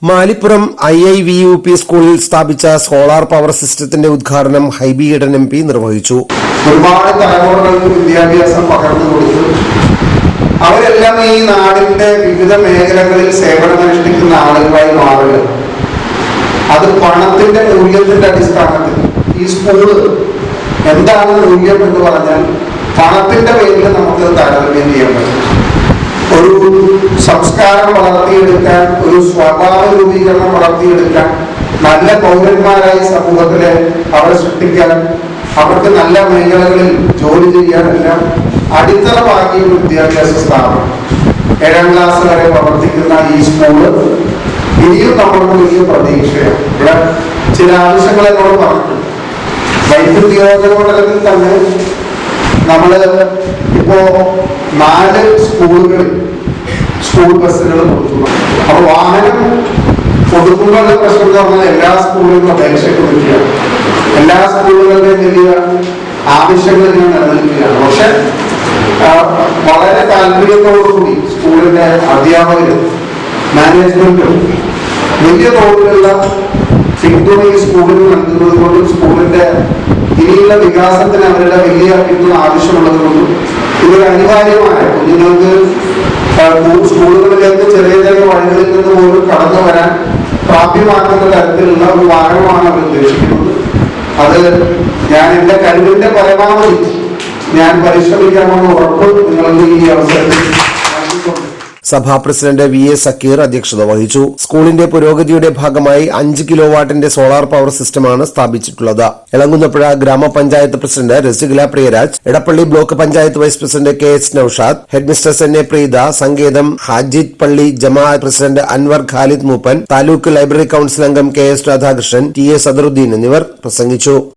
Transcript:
Malipuram IIVUP സ്കൂളിൽ സ്ഥാപിച്ച solar power സിസ്റ്റത്തിന്റെ ഉദ്ഘാടനം ഹൈബി ഈഡൻ MP നിർവഹിച്ചു. ഒരുപാട് തലമുറകൾക്ക് വിദ്യാഭ്യാസം പകർന്നു കൊടുത്തു. അവരെല്ലാം ഈ നാടിന്റെ വിവിധ മേഖലകളിൽ സേവനമനുഷ്ഠിക്കുന്ന ആളുകളായി മാറുക. അത് പണത്തിന്റെ മൂല്യത്തിന്റെ അടിസ്ഥാനത്തിൽ ഈ സ്കൂള് എന്താണ് മൂല്യം എന്ന് പറഞ്ഞാൽ പണത്തിന്റെ പേരിൽ നമുക്ക് താരതമ്യം ചെയ്യാൻ പറ്റും. ഒരു സംസ്കാരം വളർത്തിയെടുക്കാൻ, ഒരു സ്വഭാവ രൂപീകരണം വളർത്തിയെടുക്കാൻ, നല്ല പൗരന്മാരായി സമൂഹത്തിലെ അവരെ സൃഷ്ടിക്കാൻ, അവർക്ക് നല്ല മേഖലകളിൽ ജോലി ചെയ്യാനെല്ലാം അടിത്തറ പാകിയ വിദ്യാഭ്യാസ സ്ഥാപനം. 7ാം ക്ലാസ് വരെ പ്രവർത്തിക്കുന്ന ഈ സ്കൂള് ഇനിയും നമ്മൾക്ക് വലിയ പ്രതീക്ഷയാണ്. ഇവിടെ ചില ആവശ്യങ്ങൾ എന്നോട് പറഞ്ഞിട്ടുണ്ട്. വൈദ്യുതിയോജന മണ്ഡലത്തിൽ തന്നെ നമ്മള് ഇപ്പോ 4 സ്കൂളുകളിൽ സ്കൂൾ ബസ്സുകൾ കൊടുക്കുന്നു. അപ്പൊ വാഹനം കൊടുക്കുമ്പോഴുള്ള പ്രശ്നം എന്ന് പറഞ്ഞാൽ എല്ലാ സ്കൂളുകളും അപേക്ഷയ്ക്കൊടുക്കുകയാണ്. എല്ലാ സ്കൂളുകളുടെയും വലിയ ആവശ്യങ്ങൾ നിലനിൽക്കുകയാണ്. പക്ഷെ വളരെ താല്പര്യത്തോടുകൂടി സ്കൂളിന്റെ അധ്യാപകരും മാനേജ്മെന്റും വലിയ തോതിലുള്ള പിന്തുണ ഈ സ്കൂളിന് നൽകുന്നത് കൊണ്ടും സ്കൂളിന്റെ ഇനിയുള്ള വികാസത്തിന് അവരുടെ വലിയ പിന്തുണ ആവശ്യമുള്ളത് കൊണ്ടും ഇതൊരു അനിവാര്യമായ കുഞ്ഞുങ്ങൾക്ക് സ്കൂളുകളിലേക്ക് ചെറിയ ചെറിയ വഴികളിൽ നിന്ന് പോലും കടന്നു വരാൻ പ്രാപ്യമാക്കുന്ന തരത്തിലുള്ള ഒരു വാഹനമാണ് അവർ ഉദ്ദേശിക്കുന്നത്. അത് ഞാൻ എന്റെ കഴിവിന്റെ പരമാവധി ഞാൻ പരിശ്രമിക്കാമെന്ന് ഉറപ്പ് നിങ്ങൾക്ക് ഈ അവസരത്തിൽ നൽകിക്കൊണ്ട് സഭാ പ്രസിഡന്റ് VA സക്കീർ അധ്യക്ഷത വഹിച്ചു. സ്കൂളിന്റെ പുരോഗതിയുടെ ഭാഗമായി 5 കിലോവാട്ടിന്റെ സോളാർ പവർ സിസ്റ്റമാണ് സ്ഥാപിച്ചിട്ടുള്ളത്. എളങ്കുന്നപ്പുഴ ഗ്രാമപഞ്ചായത്ത് president Rasikala Priyaraj, Edappally block panchayat vice president KS Naushad, headmistress NA Preetha, സങ്കേതം ഹാജിദ് പള്ളി ജമാഅത്ത് president Anwar Khalid Mooppan, taluk library council അംഗം KS രാധാകൃഷ്ണൻ, TA സദറുദ്ദീൻ എന്നിവർ പ്രസംഗിച്ചു.